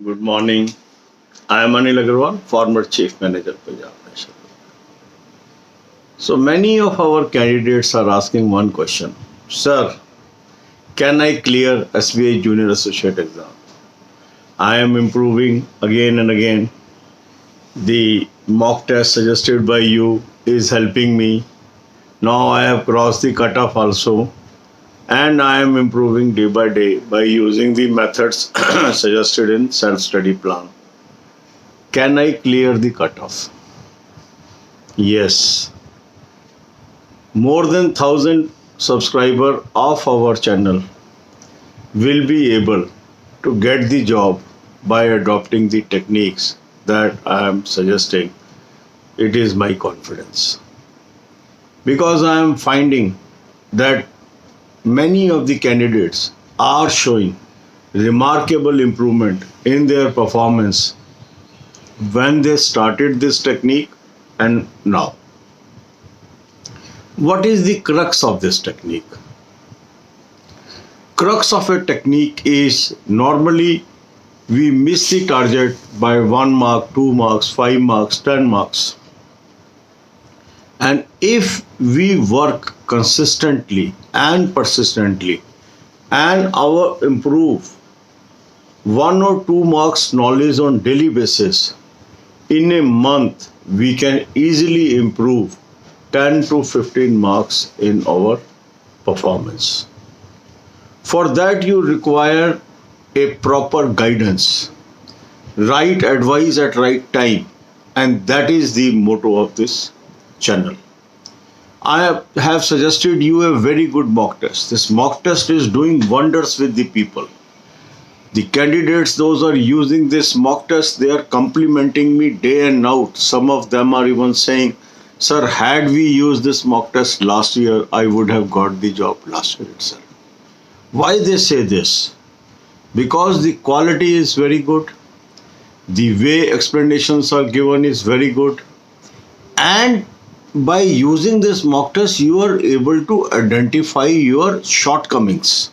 Good morning. I am Anil Agarwal, former Chief Manager, Punjab National. So many of our candidates are asking one question: Sir, can I clear SBI Junior Associate exam? I am improving again and again. The mock test suggested by you is helping me. Now I have crossed the cutoff also, and I am improving day by day by using the methods suggested in self-study plan. Can I clear the cutoff? Yes, more than 1,000 subscriber of our channel will be able to get the job by adopting the techniques that I am suggesting. It is my confidence because I am finding that many of the candidates are showing remarkable improvement in their performance when they started this technique and now. What is the crux of this technique? Crux of a technique is normally we miss the target by 1 mark, 2 marks, 5 marks, 10 marks. And if we work consistently and persistently and our improve 1 or 2 marks knowledge on daily basis, in a month we can easily improve 10 to 15 marks in our performance. For that you require a proper guidance, right advice at right time, and that is the motto of this channel. I have suggested you a very good mock test. This mock test is doing wonders with the people. The candidates, those are using this mock test, they are complimenting me day and out. Some of them are even saying, Sir, had we used this mock test last year, I would have got the job last year itself. Why they say this? Because the quality is very good, the way explanations are given is very good, and by using this mock test, you are able to identify your shortcomings.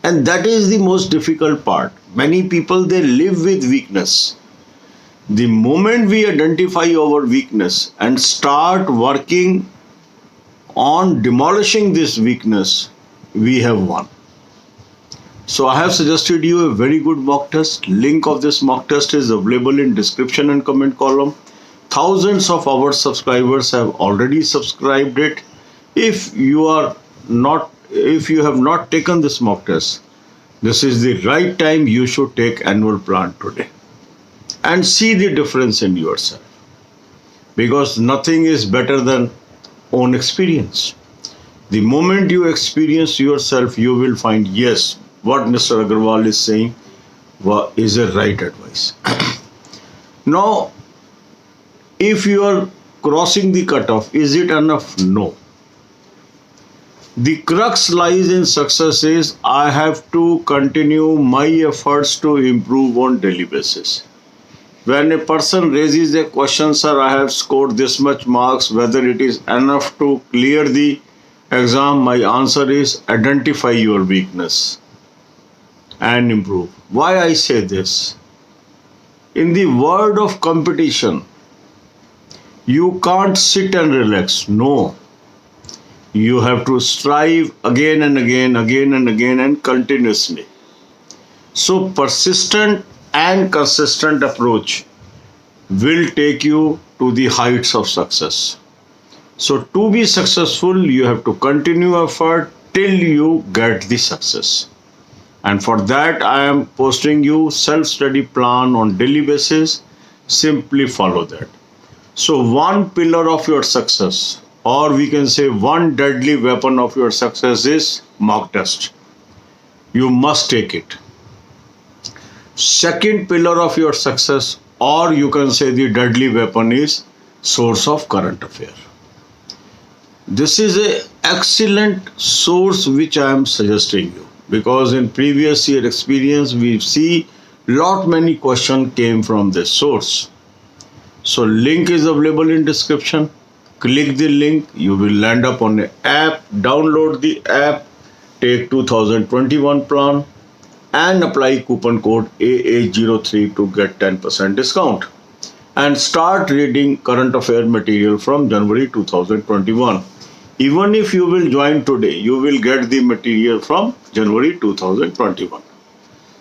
And that is the most difficult part. Many people, they live with weakness. The moment we identify our weakness and start working on demolishing this weakness, we have won. So I have suggested you a very good mock test. Link of this mock test is available in description and comment column. Thousands of our subscribers have already subscribed it. If you have not taken this mock test, this is the right time you should take annual plan today and see the difference in yourself, because nothing is better than own experience. The moment you experience yourself, you will find, yes, what Mr. Agarwal is saying is a right advice. Now, if you are crossing the cutoff, is it enough? No. The crux lies in success is I have to continue my efforts to improve on daily basis. When a person raises a question, sir, I have scored this much marks, whether it is enough to clear the exam, my answer is identify your weakness and improve. Why I say this? In the world of competition, you can't sit and relax. No. You have to strive again and again, and continuously. So persistent and consistent approach will take you to the heights of success. So to be successful, you have to continue effort till you get the success. And for that, I am posting you self-study plan on daily basis. Simply follow that. So one pillar of your success, or we can say one deadly weapon of your success, is mock test. You must take it. Second pillar of your success, or you can say the deadly weapon, is source of current affair. This is an excellent source which I am suggesting you, because in previous year experience we see lot many questions came from this source. So link is available in description. Click the link, you will land up on an app. Download the app, take 2021 plan, and apply coupon code AA03 to get 10% discount. And start reading current affair material from January 2021. Even if you will join today, you will get the material from January 2021.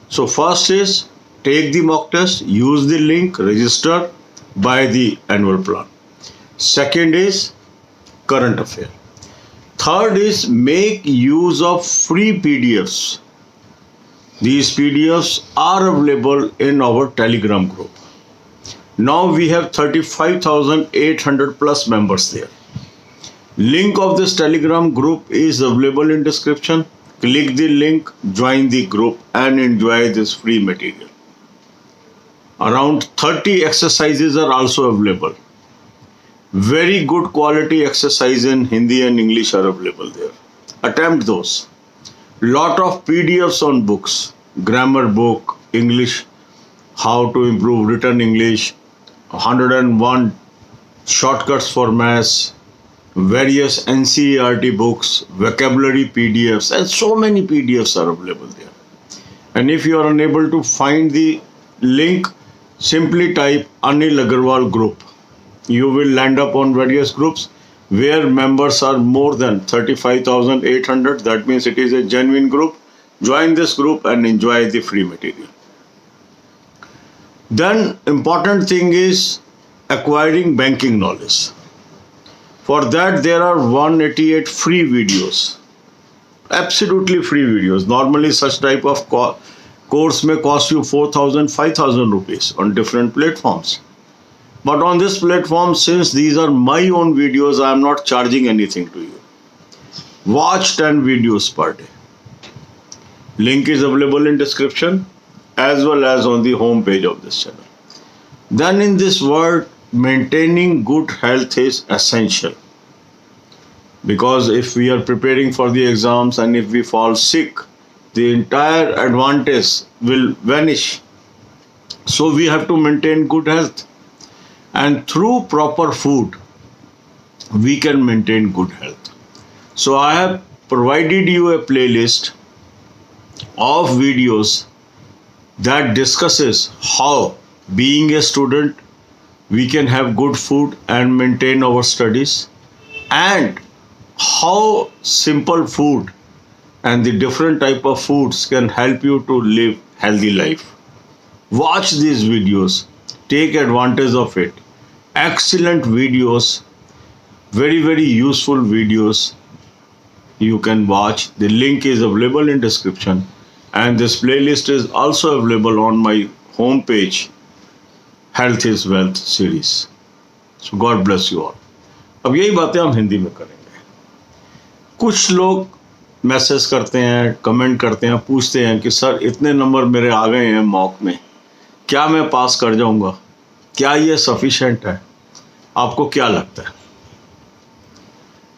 So first is take the mock test, use the link, register, buy the annual plan. Second is current affair. Third is make use of free PDFs. These PDFs are available in our Telegram group. Now we have 35,800 plus members there. Link of this Telegram group is available in description. Click the link, join the group and enjoy this free material. Around 30 exercises are also available. Very good quality exercise in Hindi and English are available there. Attempt those. Lot of PDFs on books, grammar book, English, how to improve written English, 101 shortcuts for maths, various NCERT books, vocabulary PDFs, and so many PDFs are available there. And if you are unable to find the link, simply type Anil Agarwal group. You will land up on various groups where members are more than 35,800. That means it is a genuine group. Join this group and enjoy the free material. Then important thing is acquiring banking knowledge. For that there are 188 free videos, absolutely free videos. Normally such type of course may cost you 4,000, 5,000 rupees on different platforms. But on this platform, since these are my own videos, I am not charging anything to you. Watch 10 videos per day. Link is available in description as well as on the home page of this channel. Then in this world, maintaining good health is essential. Because if we are preparing for the exams and if we fall sick, the entire advantage will vanish. So we have to maintain good health. And through proper food, we can maintain good health. So I have provided you a playlist of videos that discusses how, being a student, we can have good food and maintain our studies, and how simple food and the different type of foods can help you to live healthy life. Watch these videos, take advantage of it. Excellent videos, very useful videos you can watch. The link is available in description, and this playlist is also available on my home page, Health is Wealth series. So God bless you all. अब यही बातें हम हिंदी में करेंगे. कुछ लोग message करते हैं, कमेंट करते हैं, पूछते हैं कि सर इतने नंबर मेरे आ गए हैं मॉक में, क्या मैं पास कर जाऊंगा? क्या ये सफिशिएंट है? आपको क्या लगता है?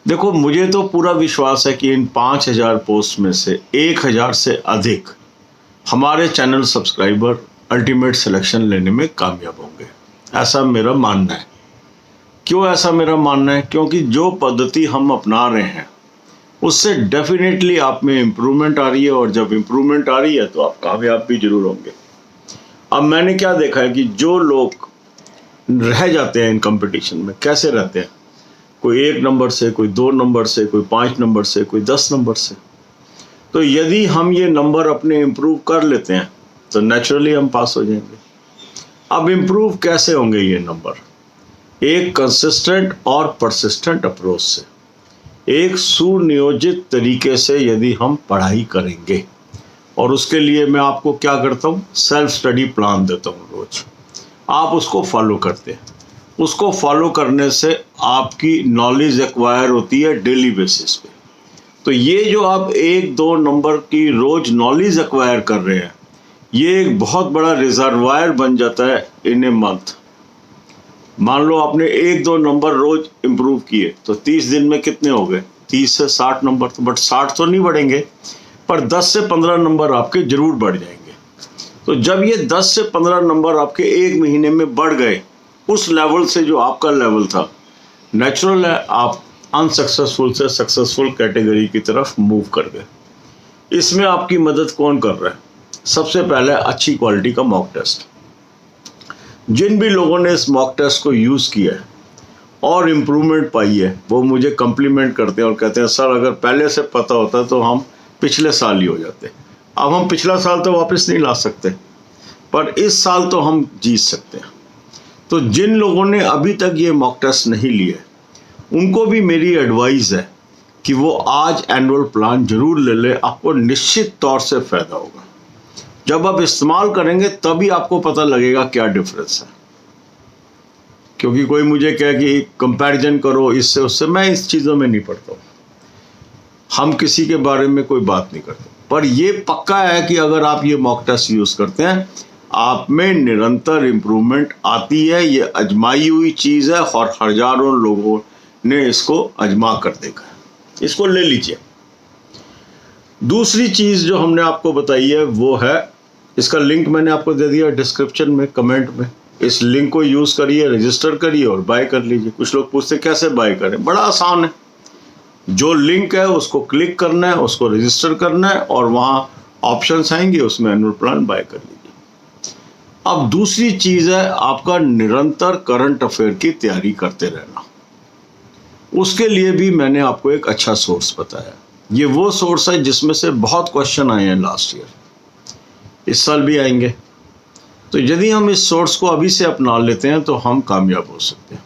देखो, मुझे तो पूरा विश्वास है कि इन 5,000 पोस्ट में से 1,000 से अधिक हमारे चैनल सब्सक्राइबर अल्टीमेट सिलेक्शन लेने में कामयाब होंगे. ऐसा मेरा मानना है. क्यों ऐसा मेरा मानना है? क्योंकि जो पद्धति हम अपना रहे हैं उससे डेफिनेटली आप में इम्प्रूवमेंट आ रही है, और जब इम्प्रूवमेंट आ रही है तो आप कामयाब भी जरूर होंगे. अब मैंने क्या देखा है कि जो लोग रह जाते हैं इन कंपटीशन में, कैसे रहते हैं? कोई 1 नंबर से, कोई 2 नंबर से, कोई 5 नंबर से, कोई 10 नंबर से. तो यदि हम ये नंबर अपने इम्प्रूव कर लेते हैं तो नेचुरली हम पास हो जाएंगे. अब इम्प्रूव कैसे होंगे ये नंबर? एक कंसिस्टेंट और परसिस्टेंट अप्रोच से, एक सुनियोजित तरीके से यदि हम पढ़ाई करेंगे. और उसके लिए मैं आपको क्या करता हूँ, सेल्फ स्टडी प्लान देता हूँ रोज. आप उसको फॉलो करते हैं. उसको फॉलो करने से आपकी नॉलेज एक्वायर होती है डेली बेसिस पे. तो ये जो आप 1-2 नंबर की रोज नॉलेज एक्वायर कर रहे हैं, ये एक बहुत बड़ा रिजर्वायर बन जाता है इन ए मंथ. मान लो आपने 1-2 नंबर रोज इम्प्रूव किए तो 30 दिन में कितने हो गए? 30 से 60 नंबर. तो बट 60 तो नहीं बढ़ेंगे, पर 10 से 15 नंबर आपके जरूर बढ़ जाएंगे. तो जब ये 10 से 15 नंबर आपके 1 महीने में बढ़ गए, उस लेवल से जो आपका लेवल था, नेचुरल है आप अनसक्सेसफुल से सक्सेसफुल कैटेगरी की तरफ मूव कर गए. इसमें आपकी मदद कौन कर रहा है? सबसे पहले अच्छी क्वालिटी का मॉक टेस्ट। जिन भी लोगों ने इस मॉक टेस्ट को यूज़ किया है और इम्प्रूवमेंट पाई है वो मुझे कम्प्लीमेंट करते हैं और कहते हैं सर अगर पहले से पता होता तो हम पिछले साल ही हो जाते। अब हम पिछला साल तो वापस नहीं ला सकते, पर इस साल तो हम जीत सकते हैं। तो जिन लोगों ने अभी तक ये मॉक टेस्ट नहीं लिए उनको भी मेरी एडवाइस है कि वो आज एनुअल प्लान जरूर ले ले, आपको निश्चित तौर से फ़ायदा होगा। जब आप इस्तेमाल करेंगे तभी आपको पता लगेगा क्या डिफरेंस है। क्योंकि कोई मुझे कहे कि कंपैरिजन करो इससे उससे, मैं इस चीज़ों में नहीं पढ़ता हूँ। हम किसी के बारे में कोई बात नहीं करते, पर ये पक्का है कि अगर आप ये मॉक टेस्ट यूज़ करते हैं आप में निरंतर इम्प्रूवमेंट आती है। ये आजमाई हुई चीज़ है और हजारों लोगों ने इसको आजमा कर देखा है। इसको ले लीजिए। दूसरी चीज़ जो हमने आपको बताई है वो है, इसका लिंक मैंने आपको दे दिया डिस्क्रिप्शन में, कमेंट में। इस लिंक को यूज़ करिए, रजिस्टर करिए और बाय कर लीजिए। कुछ लोग पूछते कैसे बाय करें, बड़ा आसान है। जो लिंक है उसको क्लिक करना है, उसको रजिस्टर करना है और वहाँ ऑप्शंस आएंगे, उसमें एनुअल प्लान बाय कर लीजिए। अब दूसरी चीज़ है आपका निरंतर करंट अफेयर की तैयारी करते रहना। उसके लिए भी मैंने आपको एक अच्छा सोर्स बताया। ये वो सोर्स है जिसमें से बहुत क्वेश्चन आए हैं लास्ट ईयर, इस साल भी आएंगे। तो यदि हम इस सोर्स को अभी से अपना लेते हैं तो हम कामयाब हो सकते हैं।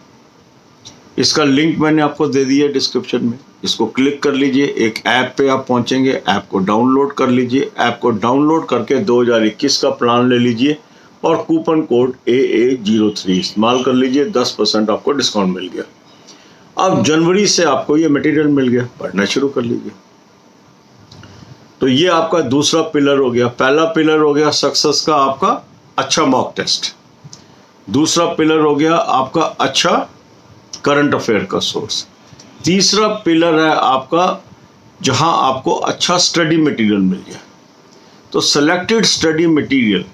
इसका लिंक मैंने आपको दे दिया है डिस्क्रिप्शन में। इसको क्लिक कर लीजिए, एक ऐप पे आप पहुंचेंगे, ऐप को डाउनलोड कर लीजिए। ऐप को डाउनलोड करके 2021 का प्लान ले लीजिए और कूपन कोड AA03 इस्तेमाल कर लीजिए। 10% आपको डिस्काउंट मिल गया। अब जनवरी से आपको ये मटेरियल मिल गया, पढ़ना शुरू कर लीजिए। तो ये आपका दूसरा पिलर हो गया। पहला पिलर हो गया सक्सेस का आपका अच्छा मॉक टेस्ट। दूसरा पिलर हो गया आपका अच्छा करंट अफेयर का सोर्स। तीसरा पिलर है आपका जहां आपको अच्छा स्टडी मटेरियल मिल गया। तो सेलेक्टेड स्टडी मटेरियल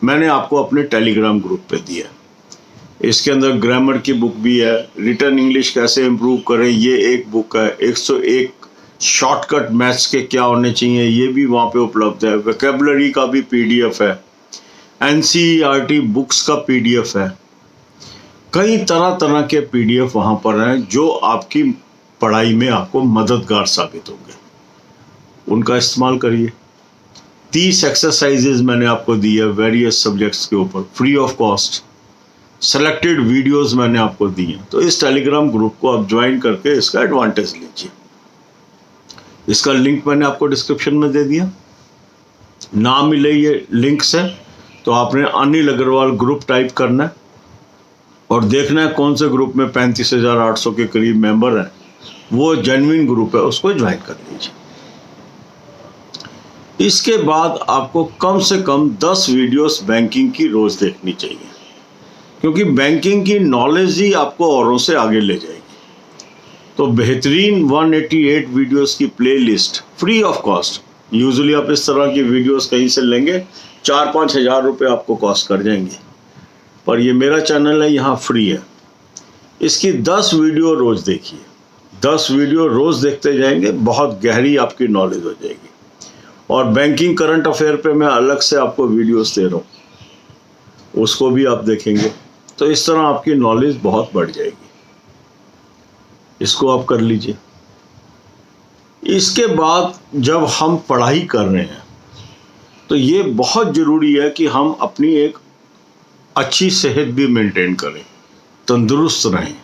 मैंने आपको अपने टेलीग्राम ग्रुप पे दिया। इसके अंदर ग्रामर की बुक भी है, रिटन इंग्लिश कैसे इम्प्रूव करें ये एक बुक है, 101 शॉर्टकट मैथ्स के क्या होने चाहिए ये भी वहाँ पे उपलब्ध है, वोकैबुलरी का भी PDF है, NCERT बुक्स का PDF है। कई तरह तरह के PDF वहाँ पर हैं जो आपकी पढ़ाई में आपको मददगार साबित होंगे। उनका इस्तेमाल करिए। 30 एक्सरसाइजेज मैंने आपको दी है वेरियस सब्जेक्ट्स के ऊपर free of cost. Selected videos मैंने आपको दी हैं। तो इस टेलीग्राम ग्रुप को आप ज्वाइन करके इसका एडवांटेज लीजिए। इसका लिंक मैंने आपको डिस्क्रिप्शन में दे दिया। ना मिले ये लिंक से तो आपने अनिल अग्रवाल ग्रुप टाइप करना है और देखना है कौन से ग्रुप में 35,800 के करीब मेंबर हैं, वो जेन्युइन ग्रुप है, उसको ज्वाइन कर लीजिए। इसके बाद आपको कम से कम 10 वीडियोस बैंकिंग की रोज देखनी चाहिए, क्योंकि बैंकिंग की नॉलेज ही आपको औरों से आगे ले जाएगी। तो बेहतरीन 188 वीडियोस की playlist free of cost. Usually आप इस तरह की वीडियोस कहीं से लेंगे 4-5 हज़ार रुपये आपको कॉस्ट कर जाएंगे, पर ये मेरा चैनल है, यहाँ फ्री है। इसकी 10 वीडियो रोज़ देखिए। 10 वीडियो रोज़ देखते जाएंगे, बहुत गहरी आपकी नॉलेज हो जाएगी। और बैंकिंग करंट अफेयर पे मैं अलग से आपको वीडियोस दे रहा हूँ, उसको भी आप देखेंगे। तो इस तरह आपकी नॉलेज बहुत बढ़ जाएगी। इसको आप कर लीजिए। इसके बाद जब हम पढ़ाई कर रहे हैं तो ये बहुत ज़रूरी है कि हम अपनी एक अच्छी सेहत भी मेंटेन करें, तंदुरुस्त रहें।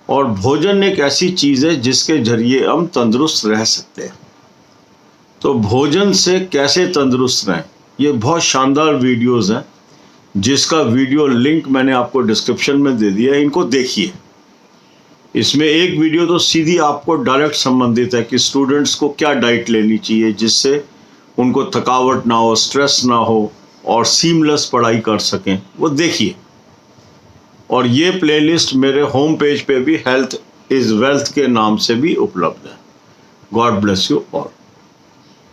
और भोजन एक ऐसी चीज़ है जिसके जरिए हम तंदुरुस्त रह सकते हैं। तो भोजन से कैसे तंदुरुस्त रहें, ये बहुत शानदार वीडियोस हैं, जिसका वीडियो लिंक मैंने आपको डिस्क्रिप्शन में दे दिया है। इनको देखिए। इसमें एक वीडियो तो सीधी आपको डायरेक्ट संबंधित है कि स्टूडेंट्स को क्या डाइट लेनी चाहिए जिससे उनको थकावट ना हो, स्ट्रेस ना हो और सीमलेस पढ़ाई कर सकें, वो देखिए। और ये प्लेलिस्ट मेरे होम पेज पे भी हेल्थ इज़ वेल्थ के नाम से भी उपलब्ध है। God bless you all.